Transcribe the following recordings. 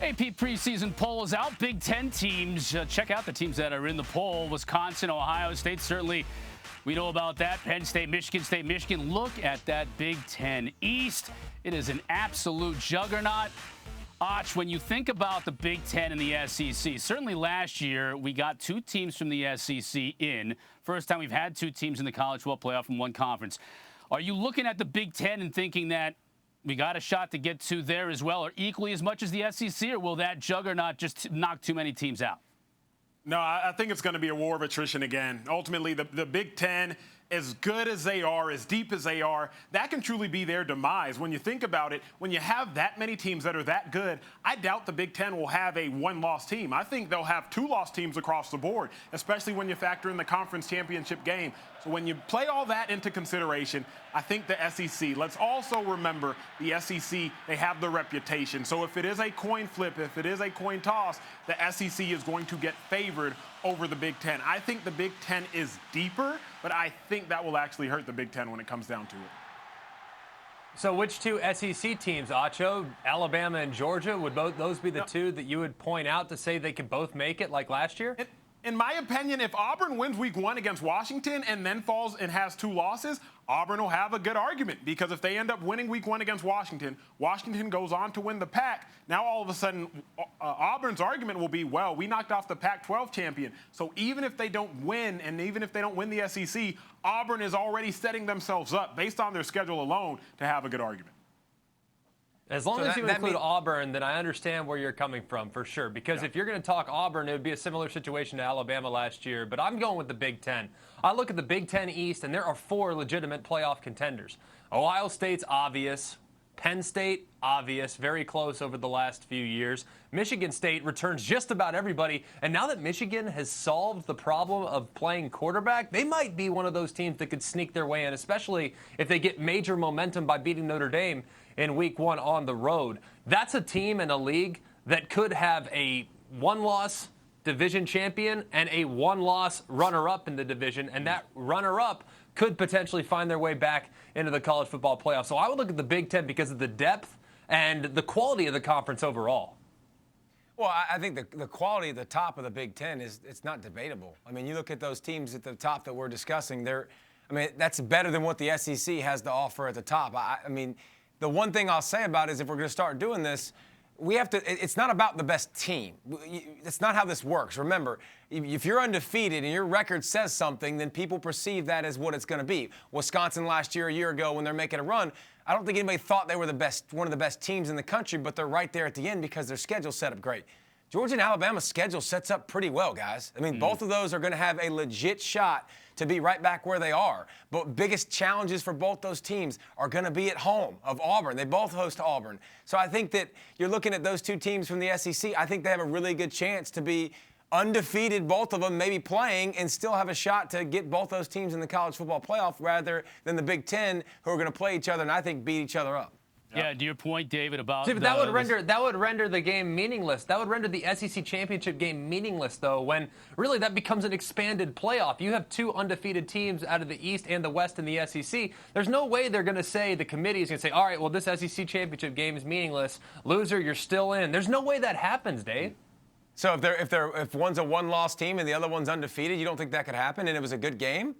AP preseason poll is out. Big Ten teams. Check out the teams that are in the poll. Wisconsin, Ohio State, certainly we know about that. Penn State, Michigan. Look at that Big Ten East. It is an absolute juggernaut. Ach, when you think about the Big Ten and the SEC, certainly last year we got two teams from the SEC in. First time we've had two teams in the college football playoff from one conference. Are you looking at the Big Ten and thinking that we got a shot to get to there as well, or equally as much as the SEC, or will that juggernaut just knock too many teams out? No, I think it's going to be a war of attrition again. Ultimately, the Big Ten, as good as they are, as deep as they are, that can truly be their demise. When you think about it, when you have that many teams that are that good, I doubt the Big Ten will have a one-loss team. I think they'll have two-loss teams across the board, especially when you factor in the conference championship game. So when you play all that into consideration, I think the SEC, let's also remember the SEC, they have the reputation. So if it is a coin flip, if it is a coin toss, the SEC is going to get favored over the Big Ten. I think the Big Ten is deeper, but I think that will actually hurt the Big Ten when it comes down to it. So which two SEC teams, Acho, Alabama and Georgia, would both those be the two that you would point out to say they could both make it like last year? In my opinion, if Auburn wins week 1 against Washington and then falls and has 2 losses, Auburn will have a good argument, because if they end up winning week 1 against Washington, Washington goes on to win the Pac. Now all of a sudden, Auburn's argument will be, well, we knocked off the Pac-12 champion. So even if they don't win, and even if they don't win the SEC, Auburn is already setting themselves up, based on their schedule alone, to have a good argument. As long as you include Auburn, then I understand where you're coming from, for sure. Because if you're going to talk Auburn, it would be a similar situation to Alabama last year. But I'm going with the Big Ten. I look at the Big Ten East, and there are 4 legitimate playoff contenders. Ohio State's obvious. Penn State, obvious, very close over the last few years. Michigan State returns just about everybody. And now that Michigan has solved the problem of playing quarterback, they might be one of those teams that could sneak their way in, especially if they get major momentum by beating Notre Dame in week 1 on the road. That's a team in a league that could have a 1-loss division champion and a 1-loss runner-up in the division, and that runner-up could potentially find their way back into the college football playoff. So I would look at the Big Ten because of the depth and the quality of the conference overall. Well, I think the quality at the top of the Big Ten it's not debatable. I mean, you look at those teams at the top that we're discussing, that's better than what the SEC has to offer at the top. I mean, the one thing I'll say about it is if we're going to start doing this, we have to. It's not about the best team. It's not how this works. Remember, if you're undefeated and your record says something, then people perceive that as what it's going to be. Wisconsin last year, a year ago, when they're making a run, I don't think anybody thought they were one of the best teams in the country, but they're right there at the end because their schedule set up great. Georgia and Alabama's schedule sets up pretty well, guys. I mean, both of those are going to have a legit shot to be right back where they are. But biggest challenges for both those teams are going to be at home of Auburn. They both host Auburn. So I think that you're looking at those two teams from the SEC. I think they have a really good chance to be undefeated, both of them maybe playing, and still have a shot to get both those teams in the college football playoff rather than the Big Ten, who are going to play each other and I think beat each other up. Yeah, to your point, David, about but that would render the game meaningless. That would render the SEC championship game meaningless, though, when really that becomes an expanded playoff. You have 2 undefeated teams out of the East and the West in the SEC. There's no way they're going to say, the committee is going to say, all right, well, this SEC championship game is meaningless. Loser, you're still in. There's no way that happens, Dave. So if one's a 1-loss team and the other one's undefeated, you don't think that could happen and it was a good game?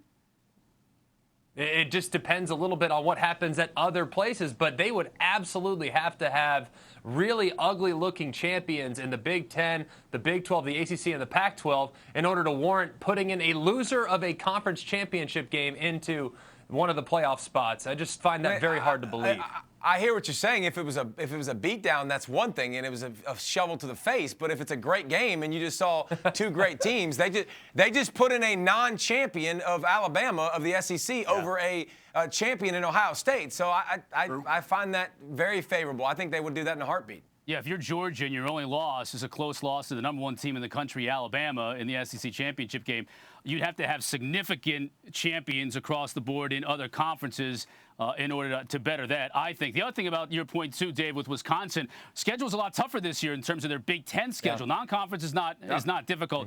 It just depends a little bit on what happens at other places, but they would absolutely have to have really ugly-looking champions in the Big Ten, the Big 12, the ACC, and the Pac-12 in order to warrant putting in a loser of a conference championship game into one of the playoff spots. I just find that very hard to believe. I hear what you're saying. If it was a beatdown, that's one thing, and it was a shovel to the face. But if it's a great game and you just saw 2 great teams, they just put in a non-champion of Alabama of the SEC over a champion in Ohio State. So I find that very favorable. I think they would do that in a heartbeat. Yeah, if you're Georgia and your only loss is a close loss to the #1 team in the country, Alabama, in the SEC championship game, you'd have to have significant champions across the board in other conferences in order to better that, I think. The other thing about your point, too, Dave, with Wisconsin, schedule's a lot tougher this year in terms of their Big Ten schedule. Non-conference is not difficult.